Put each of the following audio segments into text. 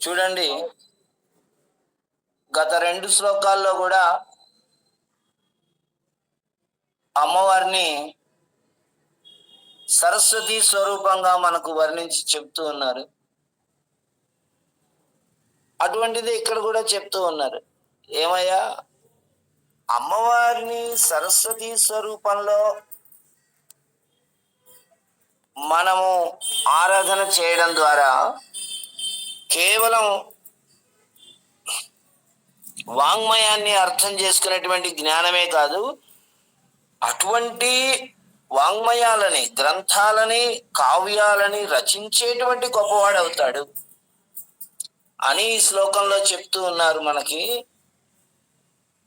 చూడండి, గత 2 శ్లోకాల్లో కూడా అమ్మవారిని సరస్వతి స్వరూపంగా మనకు వర్ణించి చెప్తూ ఉన్నారు. అటువంటిది ఇక్కడ కూడా చెప్తూ ఉన్నారు. ఏమయ్యా, అమ్మవారిని సరస్వతి స్వరూపంలో మనము ఆరాధన చేయడం ద్వారా కేవలం వాంగ్మయాన్ని అర్థం చేసుకునేటువంటి జ్ఞానమే కాదు, అటువంటి వాంగ్మయాలని, గ్రంథాలని, కావ్యాలని రచించేటువంటి గొప్పవాడు అవుతాడు అని ఈ శ్లోకంలో చెప్తూ ఉన్నారు మనకి.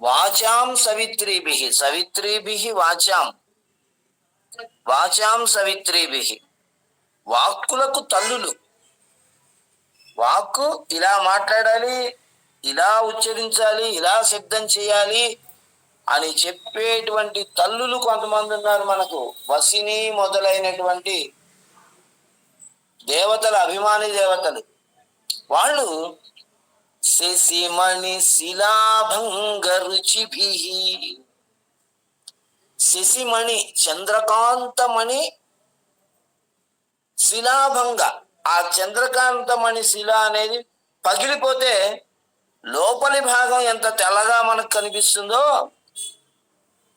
వాచాం సవిత్రీభిః, సవిత్రీభిః వాచాం, వాచాం సవిత్రీభిః, వాక్కులకు తల్లులు. వాక్కు ఇలా మాట్లాడాలి, ఇలా ఉచ్చరించాలి, ఇలా శబ్దం చేయాలి అని చెప్పేటువంటి తల్లులు కొంతమంది ఉన్నారు మనకు. వసిని మొదలైనటువంటి దేవతలు, అభిమాని దేవతలు, వాళ్ళు శశిమణి శిలాభంగ రుచిభిః, శశిమణి చంద్రకాంతమణి శిలాభంగ, ఆ చంద్రకాంతమణి శిల అనేది పగిలిపోతే లోపలి భాగం ఎంత తెల్లగా మనకు కనిపిస్తుందో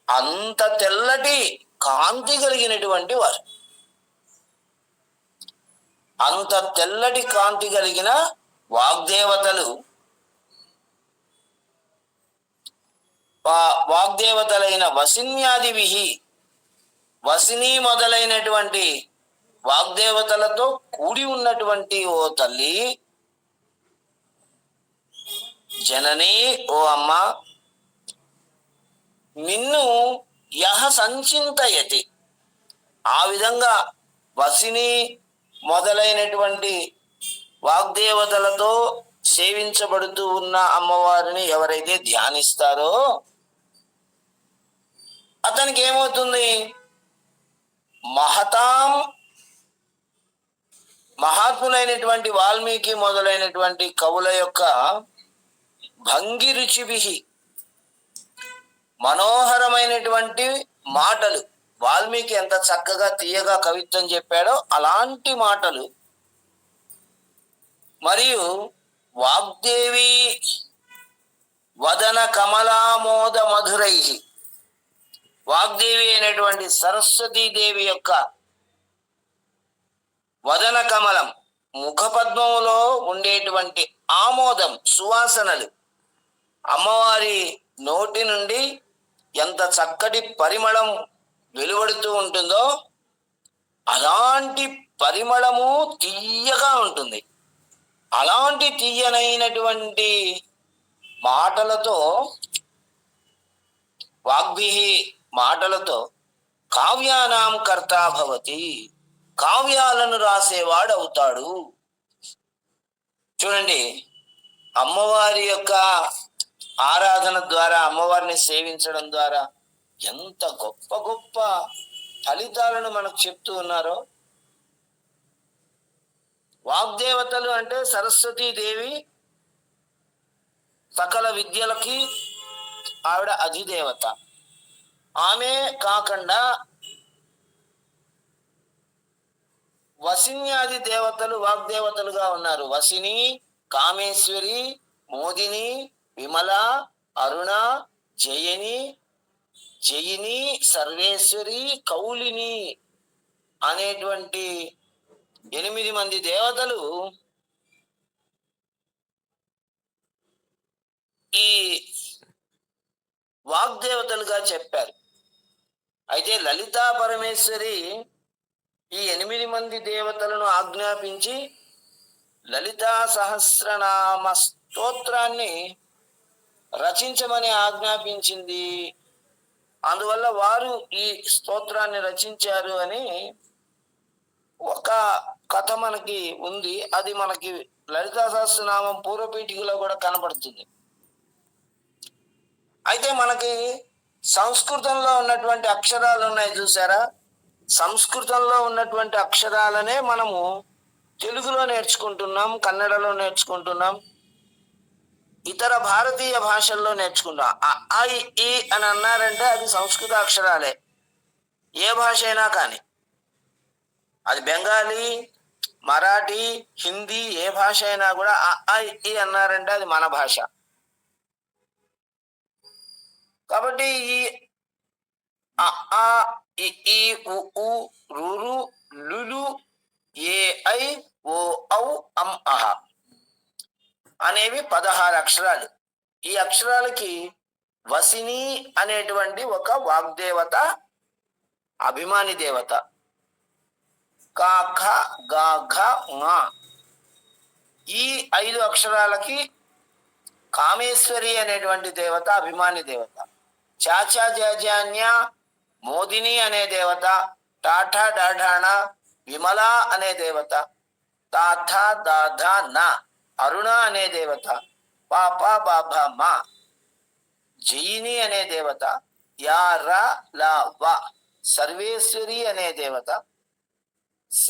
అంత తెల్లటి కాంతి కలిగినటువంటి వారు. అంత తెల్లటి కాంతి కలిగిన వాగ్దేవతలు, వాగ్దేవతలైన వసిన్యాదిభిః, వసిని మొదలైనటువంటి వాగ్దేవతలతో కూడి ఉన్నటువంటి ఓ తల్లి, జనని, ఓ అమ్మ, నిన్ను యహ సంచింతయతి, ఆ విధంగా వసిని మొదలైనటువంటి వాగ్దేవతలతో సేవించబడుతూ ఉన్న అమ్మవారిని ఎవరైతే ధ్యానిస్తారో అతనికి ఏమవుతుంది? మహతాం, మహాత్ములైనటువంటి వాల్మీకి మొదలైనటువంటి కవుల యొక్క భంగి రుచిభిః, మనోహరమైనటువంటి మాటలు, వాల్మీకి ఎంత చక్కగా తీయగా కవిత్వం చెప్పాడో అలాంటి మాటలు, మరియు వాగ్దేవి వదన కమలామోద మధురైః, వాగ్దేవి అయినటువంటి సరస్వతీదేవి యొక్క వదన కమలం, ముఖపద్మములో ఉండేటువంటి ఆమోదం, సువాసనలు, అమ్మవారి నోటి నుండి ఎంత చక్కటి పరిమళం వెలువడుతూ ఉంటుందో అలాంటి పరిమళము తీయగా ఉంటుంది. అలాంటి తీయనైనటువంటి మాటలతో, వాగ్భిః మాటలతో కావ్యానాం కర్తా భవతి, కావ్యాలను రాసేవాడు అవుతాడు. చూడండి, అమ్మవారి యొక్క ఆరాధన ద్వారా, అమ్మవారిని సేవించడం ద్వారా ఎంత గొప్ప గొప్ప ఫలితాలను మనకు చెప్తూ ఉన్నారో. వాగ్దేవతలు అంటే సరస్వతీదేవి సకల విద్యలకి ఆవిడ అధిదేవత. ఆమె కాకుండా వసిన్యాది దేవతలు వాగ్దేవతలుగా ఉన్నారు. వసిని, కామేశ్వరి, మోదిని, విమల, అరుణ, జయని, జయిని, సర్వేశ్వరి, కౌలిని అనేటువంటి 8 మంది దేవతలు ఈ వాగ్దేవతలుగా చెప్పారు. అయితే లలితా పరమేశ్వరి ఈ 8 మంది దేవతలను ఆజ్ఞాపించి లలితా సహస్రనామ స్తోత్రాన్ని రచించమని ఆజ్ఞాపించింది. అందువల్ల వారు ఈ స్తోత్రాన్ని రచించారు అని ఒక కథ మనకి ఉంది. అది మనకి లలితా సహస్రనామం పూర్వపీఠికలో కూడా కనబడుతుంది. అయితే మనకి సంస్కృతంలో ఉన్నటువంటి అక్షరాలు ఉన్నాయి చూసారా, సంస్కృతంలో ఉన్నటువంటి అక్షరాలనే మనము తెలుగులో నేర్చుకుంటున్నాం, కన్నడలో నేర్చుకుంటున్నాం, ఇతర భారతీయ భాషల్లో నేర్చుకుంటాం. అ ఆ ఇ ఈ అని అన్నారంటే అది సంస్కృత అక్షరాలే. ఏ భాష అయినా కానీ, అది బెంగాలీ, మరాఠీ, హిందీ, ఏ భాష అయినా కూడా అ ఆ ఇ ఈ అన్నారంటే అది మన భాష. కాబట్టి ఈ అ ఆ ఇ ఈ ఉ ఊ రు రు లు లు ఏ ఐ ఓ ఔ అం అహ అనేవి 16 అక్షరాలు. ఈ అక్షరాలకి వసిని అనేటువంటి ఒక వాగ్దేవత, అభిమాని దేవత. క ఖ గ ఘ ङ. ఈ 5 అక్షరాలకి కామేశ్వరి అనేటువంటి దేవత, అభిమాని దేవత. చాచా జాజాన్య మోదిని అనే దేవత, టాఠా డాఢాణ విమల అనే దేవత, తాథ దాధ న అరుణ అనే దేవత, పాప బాభ మా జయిని అనే దేవత, యా ర ల వ సర్వేశ్వరి అనే దేవత, శ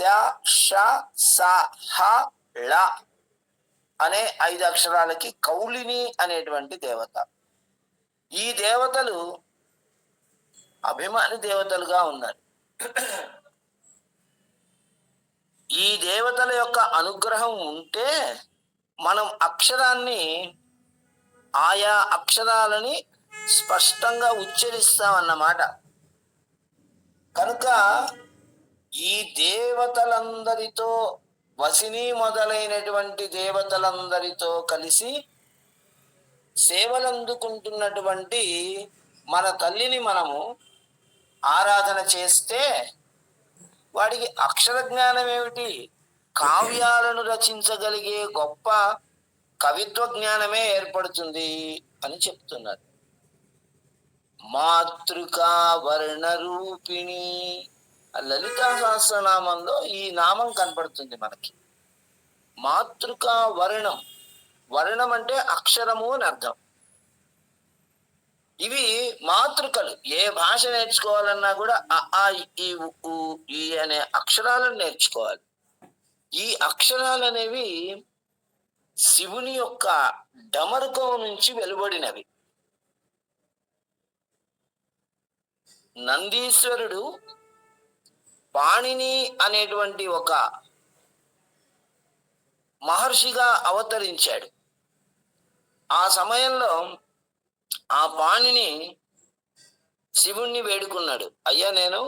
ష స హ ళ అనే 5 అక్షరాలకి కౌలిని అనేటువంటి దేవత. ఈ దేవతలు అభిమాని దేవతలుగా ఉన్నారు. ఈ దేవతల యొక్క అనుగ్రహం ఉంటే మనం అక్షరాన్ని, ఆయా అక్షరాలని స్పష్టంగా ఉచ్చరిస్తామన్నమాట. కనుక ఈ దేవతలందరితో, వసిని మొదలైనటువంటి దేవతలందరితో కలిసి సేవలందుకుంటున్నటువంటి మన తల్లిని మనము ఆరాధన చేస్తే వాడికి అక్షర జ్ఞానం ఏమిటి, కావ్యాలను రచించగలిగే గొప్ప కవిత్వ జ్ఞానమే ఏర్పడుతుంది అని చెప్తున్నారు. మాతృకా వర్ణ రూపిణి, లలితా సహస్రనామంలో ఈ నామం కనపడుతుంది మనకి. మాతృకా వర్ణం, వర్ణం అంటే అక్షరము అని అర్థం. ఇవి మాతృకలు. ఏ భాష నేర్చుకోవాలన్నా కూడా అ ఆ ఇ ఈ ఉ ఊ ఈ అనే అక్షరాలను నేర్చుకోవాలి. ఈ అక్షరాలు అనేవి శివుని యొక్క డమరుకం నుంచి వెలువడినవి. నందీశ్వరుడు పాణిని అనేటువంటి ఒక మహర్షిగా అవతరించాడు. ఆ సమయంలో ఆ పాణిని శివుణ్ణి వేడుకున్నాడు, అయ్యా నేను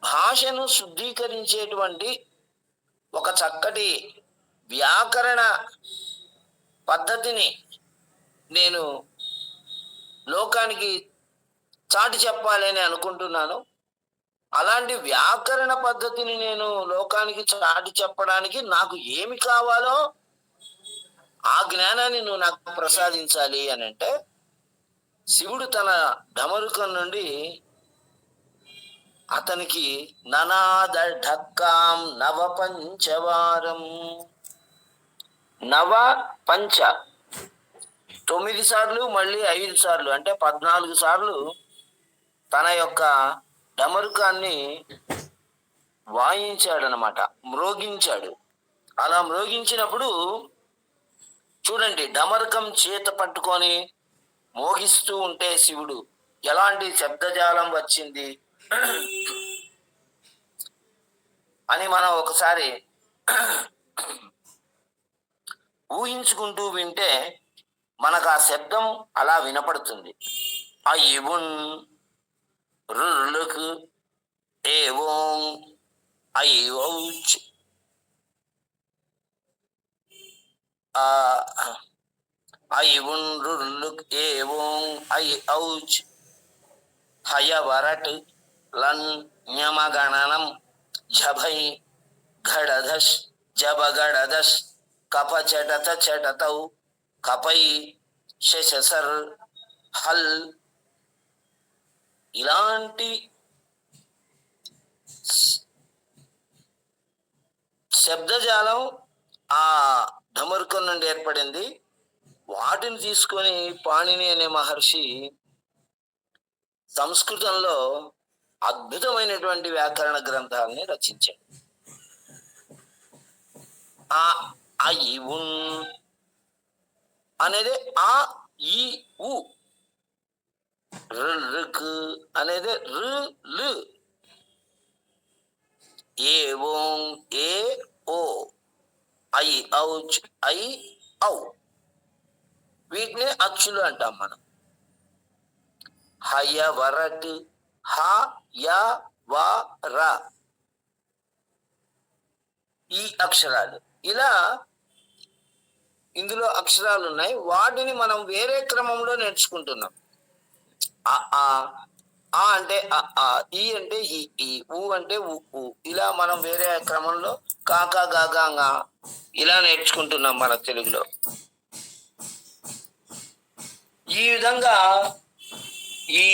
భాషను శుద్ధీకరించేటువంటి ఒక చక్కటి వ్యాకరణ పద్ధతిని నేను లోకానికి చాటి చెప్పాలని అనుకుంటున్నాను. అలాంటి వ్యాకరణ పద్ధతిని నేను లోకానికి చాటి చెప్పడానికి నాకు ఏమి కావాలో ఆ జ్ఞానాన్ని నువ్వు నాకు ప్రసాదించాలి అని అంటే, శివుడు తన ఢమరుకం నుండి అతనికి ననాద ఢక్కాం నవ పంచవారం, నవ పంచ 9 సార్లు, మళ్ళీ 5 సార్లు అంటే 14 సార్లు తన యొక్క డమరుకాన్ని వాయించాడనమాట, మ్రోగించాడు. అలా మ్రోగించినప్పుడు చూడండి, డమరుకం చేత పట్టుకొని మోగిస్తూ ఉంటే శివుడు ఎలాంటి శబ్దజాలం వచ్చింది అని మనం ఒకసారి ఊహించుకుంటూ వింటే మనకు ఆ శబ్దం అలా వినపడుతుంది. ఆ ఇవున్ రుర్లుక్ ఏవోం ఐఔచ్ ఐవున్ రుర్లుక్ ఏవోం ఐఔచ్ హయవరట్ లన్ న్యమగణనం ఝభై ఘడధష్ జబగడదష్ కపచటత చటతౌ కపై శశసర్ హల్. ఇలాంటి శబ్దజాలం ఆ ఢమరుకం నుండి ఏర్పడింది. వాటిని తీసుకొని పాణిని అనే మహర్షి సంస్కృతంలో అద్భుతమైనటువంటి వ్యాకరణ గ్రంథాలని రచించాడు. ఆ ఐ ఉన్ అనేది ఆ ఈ ఉ, రుక్ అనేది రు లు, ఏ ఓం ఏ ఓ, ఐ ఔచ్ ఐ ఔ, వీటిని అచ్చులు అంటాం మనం. హయ వరట్ హ య వ ర, ఈ అక్షరాలు. ఇలా ఇందులో అక్షరాలు ఉన్నాయి. వాటిని మనం వేరే క్రమంలో నేర్చుకుంటున్నాం. ఆ అంటే ఆ, ఈ అంటే ఈ, ఊ అంటే ఉ, ఇలా మనం వేరే క్రమంలో కాకా గాగా ఇలా నేర్చుకుంటున్నాం మన తెలుగులో. ఈ విధంగా ఈ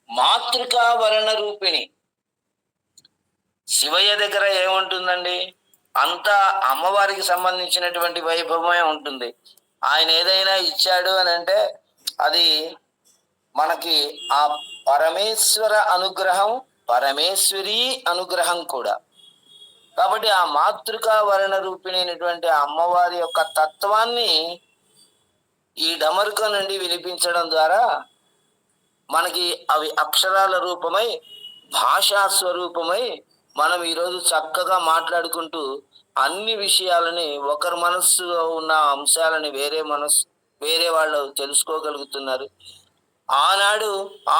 మాతృకా వర్ణ రూపిణి శివయ్య దగ్గర ఏముంటుందండి? అంతా అమ్మవారికి సంబంధించినటువంటి వైభవమే ఉంటుంది. ఆయన ఏదైనా ఇచ్చాడు అని అంటే అది మనకి ఆ పరమేశ్వర అనుగ్రహం, పరమేశ్వరి అనుగ్రహం కూడా. కాబట్టి ఆ మాతృకా వర్ణ రూపిణి అయినటువంటి అమ్మవారి యొక్క తత్వాన్ని ఈ డమరుక నుండి వినిపించడం ద్వారా మనకి అవి అక్షరాల రూపమై, భాషా స్వరూపమై మనం ఈరోజు చక్కగా మాట్లాడుకుంటూ అన్ని విషయాలని, ఒకరి మనస్సులో ఉన్న అంశాలని వేరే వాళ్ళు తెలుసుకోగలుగుతున్నారు. ఆనాడు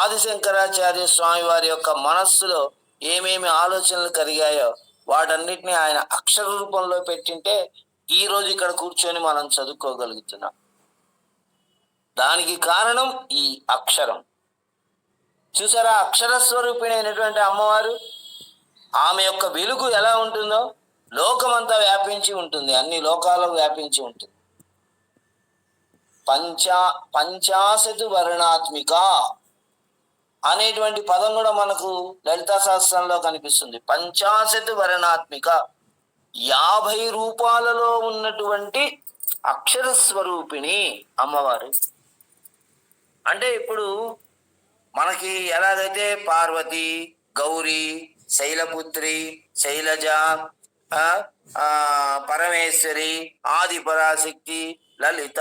ఆదిశంకరాచార్య స్వామి వారి యొక్క మనస్సులో ఏమేమి ఆలోచనలు కలిగాయో వాటన్నిటిని ఆయన అక్షర రూపంలో పెట్టింటే ఈ రోజు ఇక్కడ కూర్చొని మనం చదువుకోగలుగుతున్నాం. దానికి కారణం ఈ అక్షరం. చూసారా, అక్షర స్వరూపిణి అయినటువంటి అమ్మవారు, ఆమె యొక్క వెలుగు ఎలా ఉంటుందో లోకమంతా వ్యాపించి ఉంటుంది, అన్ని లోకాలకు వ్యాపించి ఉంటుంది. పంచాశతు వర్ణాత్మిక అనేటువంటి పదం కూడా మనకు లలితా సహస్రంలో కనిపిస్తుంది. పంచాశతు వర్ణాత్మిక, 50 రూపాలలో ఉన్నటువంటి అక్షర స్వరూపిణి అమ్మవారు. అంటే ఇప్పుడు మనకి ఎలాగైతే పార్వతి, గౌరీ, శైలపుత్రి, శైలజ, పరమేశ్వరి, ఆది పరాశక్తి, లలిత,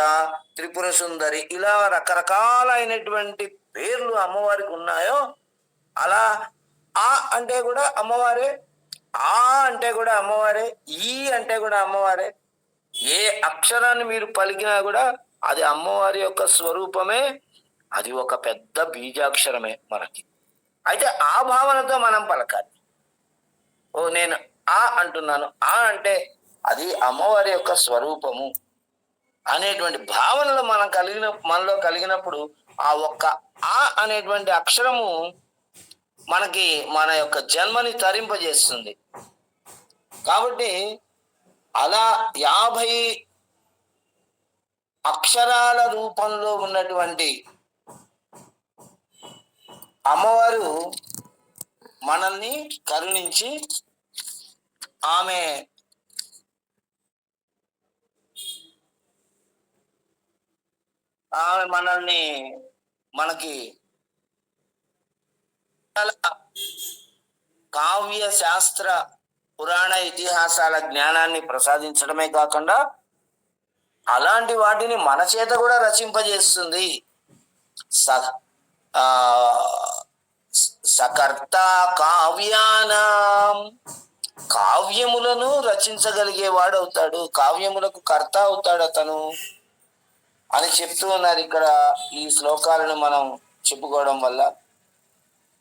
త్రిపుర సుందరి, ఇలా రకరకాలైనటువంటి పేర్లు అమ్మవారికి ఉన్నాయో, అలా ఆ అంటే కూడా అమ్మవారే, ఆ అంటే కూడా అమ్మవారే, ఈ అంటే కూడా అమ్మవారే. ఏ అక్షరాన్ని మీరు పలికినా కూడా అది అమ్మవారి యొక్క స్వరూపమే. అది ఒక పెద్ద బీజాక్షరమే మనకి. అయితే ఆ భావనతో మనం పలకాలి. ఓ నేను ఆ అంటున్నాను, ఆ అంటే అది అమ్మవారి యొక్క స్వరూపము అనేటువంటి భావనలు మనలో కలిగినప్పుడు ఆ ఒక్క ఆ అనేటువంటి అక్షరము మనకి మన యొక్క జన్మని తరింపజేస్తుంది. కాబట్టి అలా 50 అక్షరాల రూపంలో ఉన్నటువంటి అమ్మవారు మనల్ని కరుణించి ఆమె మనల్ని మనకి కావ్య శాస్త్ర పురాణ ఇతిహాసాల జ్ఞానాన్ని ప్రసాదించడమే కాకుండా అలాంటి వాటిని మన చేత కూడా రచింపజేస్తుంది. సకర్త కావ్యానాం, కావ్యములను రచించగలిగేవాడు అవుతాడు, కావ్యములకు కర్త అవుతాడు అతను అని చెప్తూ ఉన్నారు ఇక్కడ ఈ శ్లోకాలను మనం చెప్పుకోవడం వల్ల.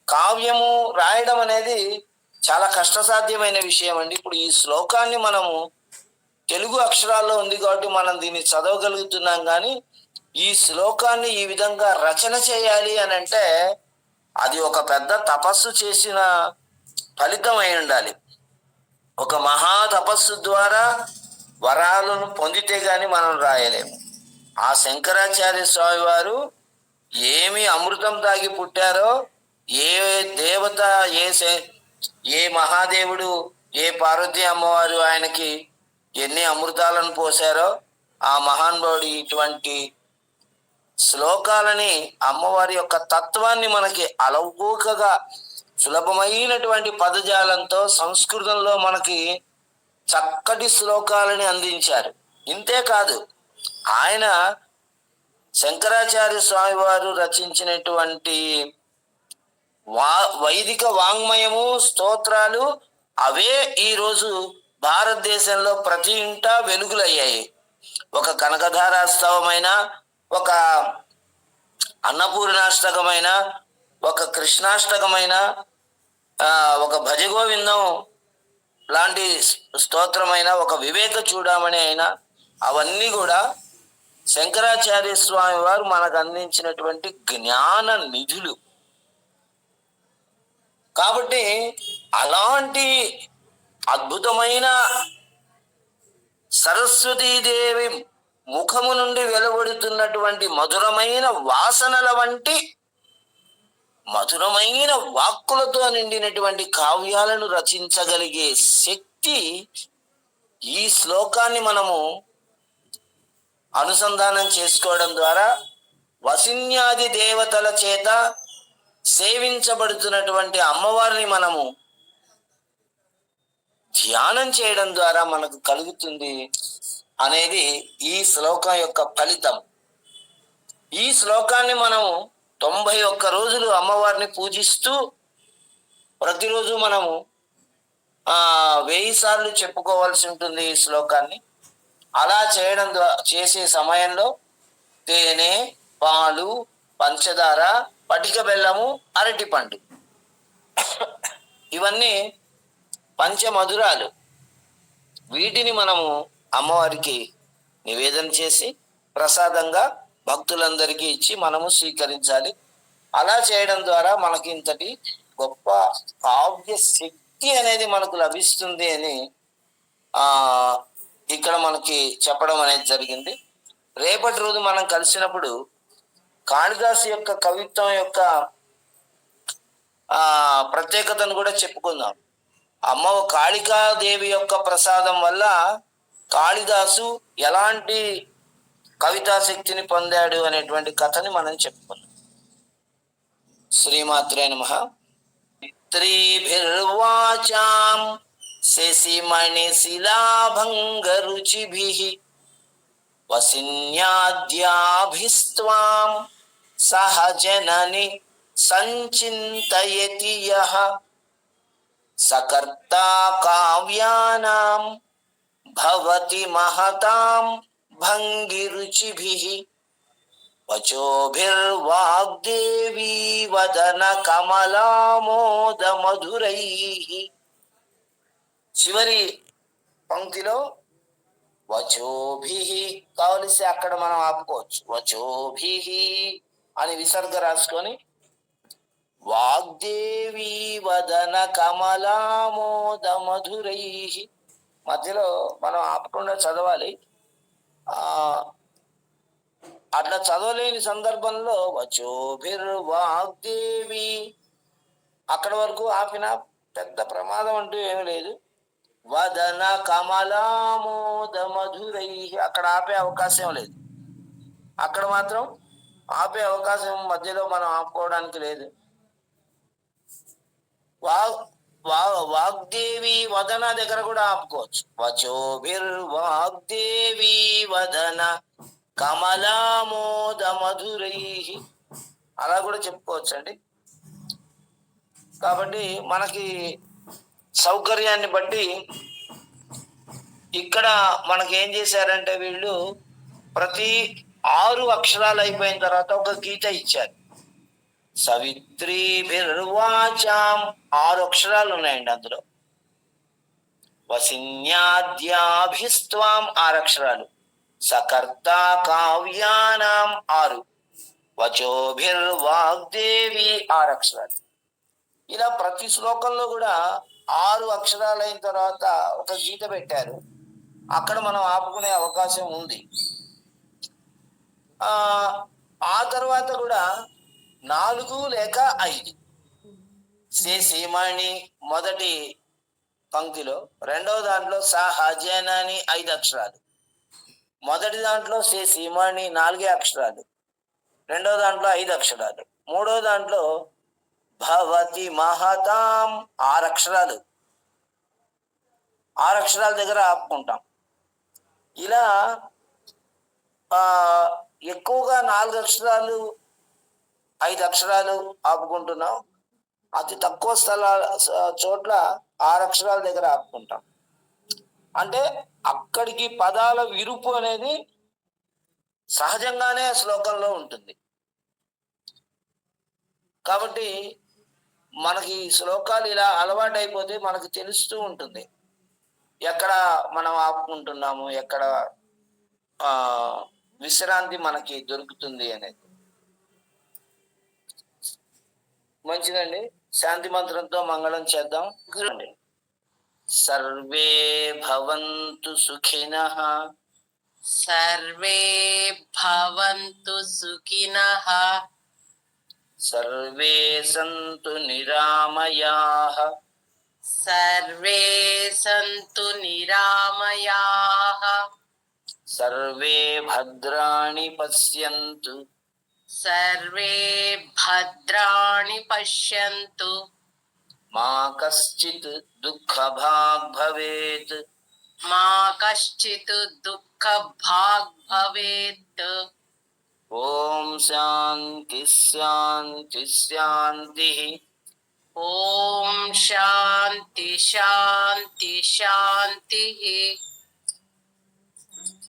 కావ్యము రాయడం అనేది చాలా కష్టసాధ్యమైన విషయం అండి. ఇప్పుడు ఈ శ్లోకాన్ని మనము తెలుగు అక్షరాల్లో ఉంది కాబట్టి మనం దీన్ని చదవగలుగుతున్నాం, కానీ ఈ శ్లోకాన్ని ఈ విధంగా రచన చేయాలి అని అంటే అది ఒక పెద్ద తపస్సు చేసిన ఫలితం అయి ఉండాలి. ఒక మహా తపస్సు ద్వారా వరాలను పొందితే గాని మనం రాయలేము. ఆ శంకరాచార్య స్వామి వారు ఏమి అమృతం తాగి పుట్టారో, ఏ దేవత, ఏ మహాదేవుడు, ఏ పార్వతీ అమ్మవారు ఆయనకి ఎన్ని అమృతాలను పోశారో ఆ మహానుభావుడు ఇటువంటి శ్లోకాలని, అమ్మవారి యొక్క తత్వాన్ని మనకి అలౌకికగా సులభమైనటువంటి పదజాలంతో సంస్కృతంలో మనకి చక్కటి శ్లోకాలని అందించారు. ఇంతే కాదు, ఆయన శంకరాచార్య స్వామి వారు రచించినటువంటి వైదిక వాంగ్మయము, స్తోత్రాలు అవే ఈరోజు భారతదేశంలో ప్రతి ఇంటా వెలుగులయ్యాయి. ఒక కనకధారాస్తవమైన, ఒక అన్నపూర్ణాష్టకమైన, ఒక కృష్ణాష్టకమైన, ఒక భజగోవిందం లాంటి స్తోత్రమైన, ఒక వివేక చూడమని అయినా, అవన్నీ కూడా శంకరాచార్య స్వామి వారు మనకు అందించినటువంటి జ్ఞాన నిధులు. కాబట్టి అలాంటి అద్భుతమైన సరస్వతీదేవి ముఖము నుండి వెలువడుతున్నటువంటి మధురమైన వాసనల వంటి మధురమైన వాక్కులతో నిండినటువంటి కావ్యాలను రచించగలిగే శక్తి ఈ శ్లోకాన్ని మనము అనుసంధానం చేసుకోవడం ద్వారా వసిన్యాది దేవతల చేత సేవించబడుతున్నటువంటి అమ్మవారిని మనము ధ్యానం చేయడం ద్వారా మనకు కలుగుతుంది అనేది ఈ శ్లోకం యొక్క ఫలితం. ఈ శ్లోకాన్ని మనము 91 రోజులు అమ్మవారిని పూజిస్తూ ప్రతిరోజు మనము 1000 సార్లు చెప్పుకోవాల్సి ఉంటుంది ఈ శ్లోకాన్ని. అలా చేసే సమయంలో తేనె, పాలు, పంచదార, పటిక బెల్లము, అరటిపండు ఇవన్నీ పంచమధురాలు. వీటిని మనము అమ్మవారికి నివేదన చేసి ప్రసాదంగా భక్తులందరికీ ఇచ్చి మనము స్వీకరించాలి. అలా చేయడం ద్వారా మనకి ఇంతటి గొప్ప కావ్య శక్తి అనేది మనకు లభిస్తుంది అని ఇక్కడ మనకి చెప్పడం అనేది జరిగింది. రేపటి రోజు మనం కలిసినప్పుడు కాళిదాసు యొక్క కవిత్వం యొక్క ప్రత్యేకతను కూడా చెప్పుకుందాం. అమ్మ కాళికాదేవి యొక్క ప్రసాదం వల్ల కాళిదాసు ఎలాంటి కవితా శక్తిని పొందాడు అనేటువంటి కథని మనం చెప్పుకున్నాం. శ్రీమాత్రే నమః. త్రిభిర్వాచాం శశిమణి శిలాభంగరుచిభిః వసిన్యాద్యాభిస్త్వాం సహజనని సంచింతయతి యః సకర్తా కావ్యానాం భవతి మహతాం భంగిరుచిభిః వచోభిర్వాగ్దేవీ వదన కమలామోద మధురైః. చివరి పంక్తిలో వచోభిః కావలిస్తే అక్కడ మనం ఆపుకోవచ్చు. వచోభిః అని విసర్గ రాసుకొని వాగ్దేవీ వదన కమలామోద మధురైః మధ్యలో మనం ఆపకుండా చదవాలి. అట్లా చదవలేని సందర్భంలో వచోభిర్వాగ్దేవి అక్కడ వరకు ఆపిన పెద్ద ప్రమాదం అంటూ ఏమి లేదు. వదన కమలామోద మధురైః అక్కడ ఆపే అవకాశం లేదు. అక్కడ మాత్రం ఆపే అవకాశం మధ్యలో మనం ఆపుకోవడానికి లేదు. వాగ్దేవి వదన దగ్గర కూడా ఆపుకోవచ్చు. వచోభిర్వాగ్దేవి వదన కమలామోద మధురైః అలా కూడా చెప్పుకోవచ్చు అండి. కాబట్టి మనకి సౌకర్యాన్ని బట్టి ఇక్కడ మనకి ఏం చేశారంటే వీళ్ళు ప్రతి 6 అక్షరాలు అయిపోయిన తర్వాత ఒక గీత ఇచ్చారు. సవిత్రీభిర్వాచాం 6 అక్షరాలు ఉన్నాయండి అందులో. వసిన్యాద్యాభిస్త్వాం 6 అక్షరాలు. సకర్తా కావ్యానాం 6. వచోభిర్వాగ్దేవి 6 అక్షరాలు. ఇలా ప్రతి శ్లోకంలో కూడా 6 అక్షరాలు అయిన తర్వాత ఒక గీత పెట్టారు. అక్కడ మనం ఆపుకునే అవకాశం ఉంది. ఆ తర్వాత కూడా 4 లేక 5 శశిమణి మొదటి పంక్తిలో, రెండవ దాంట్లో సహజనని 5 అక్షరాలు, మొదటి దాంట్లో శశిమణి 4 అక్షరాలు, రెండవ దాంట్లో 5 అక్షరాలు, మూడవ దాంట్లో భవతి మహతాం 6 అక్షరాలు, 6 అక్షరాల దగ్గర ఆపుకుంటాం. ఇలా ఎక్కువగా 4 అక్షరాలు 5 అక్షరాలు ఆపుకుంటున్నాం. అతి తక్కువ చోట్ల 6 అక్షరాల దగ్గర ఆపుకుంటాం. అంటే అక్కడికి పదాల విరుపు అనేది సహజంగానే శ్లోకంలో ఉంటుంది. కాబట్టి మనకి శ్లోకాలు ఇలా అలవాటైపోతే మనకు తెలుస్తూ ఉంటుంది ఎక్కడ మనం ఆపుకుంటున్నాము, ఎక్కడ విశ్రాంతి మనకి దొరుకుతుంది అనేది. మంచిదండి. శాంతి మంత్రంతో మంగళం చేద్దాం. సర్వే భవంతు సుఖినః. సర్వే భవంతు సుఖినః. సర్వే సంతు నిరామయాః. సర్వే సంతు నిరామయాః. సర్వే భద్రాణి పశ్యంతు. సర్వే భద్రాణి పశ్యంతు. మా కశ్చిత్ దుఃఖభాగ్ భవేత్. మా కశ్చిత్ దుఃఖభాగ్ భవేత్. ఓం శాంతి శాంతి శాంతి. ఓం శాంతి శాంతి శాంతి.